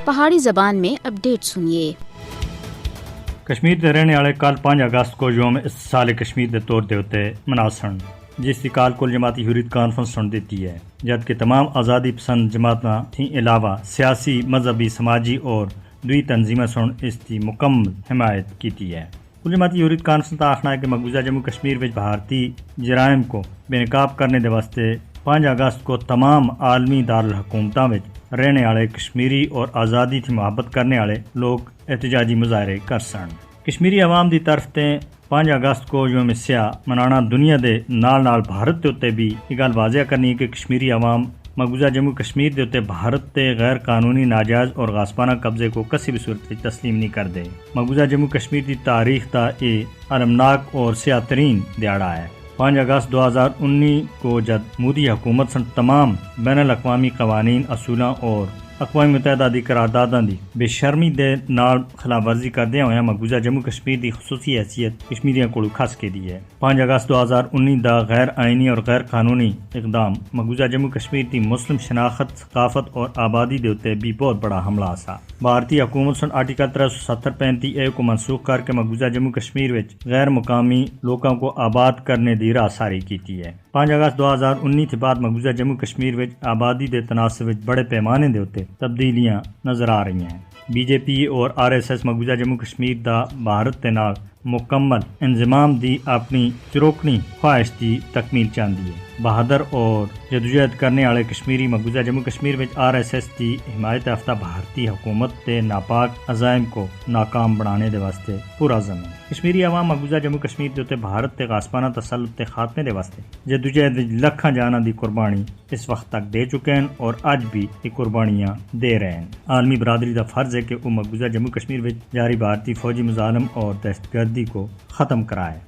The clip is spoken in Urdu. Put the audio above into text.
پہاڑی زبان میں اپڈیٹ سنیے۔ کشمیر کے رہنے والے کل 5 اگست کو یوم استقلال کشمیر کے طور کے اتنے مناسن جس کی کال کل جماعتی حریت کانفرنس سن دیتی ہے، جبکہ تمام آزادی پسند جماعتوں کے علاوہ سیاسی، مذہبی، سماجی اور دوئی تنظیمیں سن اس کی مکمل حمایت کی ہے۔ کل جماعتی حریت کانفرنس کا آخنا ہے کہ مقبوضہ جموں کشمیر میں بھارتی جرائم کو بے نقاب کرنے کے واسطے 5 اگست کو تمام عالمی دارالحکومتوں میں رہنے والے کشمیری اور آزادی کی محبت کرنے والے لوگ احتجاجی مظاہرے کر سن۔ کشمیری عوام کی طرف سے 5 اگست کو یوم سیاہ منانا دنیا دے نال بھارت کے اتنے بھی یہ گل واضح کرنی ہے کہ کشمیری عوام مقبوضہ جموں کشمیر کے اتنے بھارت کے غیر قانونی، ناجائز اور غاصبانہ قبضے کو کسی بھی صورت تسلیم نہیں کر دے۔ مقبوضہ جموں کشمیر کی تاریخ کا یہ المناک اور سیاہ ترین دیہڑا ہے۔ 5 اگست 2019 کو جب مودی حکومت سن تمام بین الاقوامی قوانین، اصولوں اور اقوام متحدہ دی قرارداداں دی بے شرمی دے نال خلاف ورزی کردے ہوئے مقبوضہ جموں کشمیر دی خصوصی حیثیت کشمیریاں کو کھس کے دی ہے۔ 5 اگست 2019 دا غیر آئینی اور غیر قانونی اقدام مقبوضہ جموں کشمیر دی مسلم شناخت، ثقافت اور آبادی دے اتنے بھی بہت بڑا حملہ سا۔ بھارتی حکومت سن آرٹیکل 370-35 اے کو منسوخ کر کے مقبوضہ جموں کشمیر وچ غیر مقامی لوگوں کو آباد کرنے دی راہ ساری کی ہے۔ 5 اگست 2019 کے بعد مقبوضہ جموں کشمیر وچ آبادی دے تناسب وچ بڑے پیمانے دے اتنے تبدیلیاں نظر آ رہی ہیں۔ بی جے پی اور RSS مقبوضہ جموں کشمیر دا بھارت کے نال مکمل انضمام دی اپنی چروکنی خواہش کی تکمیل چاہتی ہے۔ بہادر اور جدوجہد کرنے والے کشمیری مقبوضہ جموں کشمیر میں RSS کی حمایت یافتہ بھارتی حکومت کے ناپاک عزائم کو ناکام بنانے دے واسطے پرعزم ہے۔ کشمیری عوام مقبوضہ جموں کشمیر کے بھارت کے غاصبانہ تسلط کے خاتمے دے واسطے جدوجہد لکھاں جاناں دی قربانی اس وقت تک دے چکے ہیں اور اج بھی یہ قربانیاں دے رہے ہیں۔ عالمی برادری کا فرض ہے کہ وہ مقبوضہ جموں کشمیر میں جاری بھارتی فوجی مظالم اور دہشت گردی کو ختم کرائے۔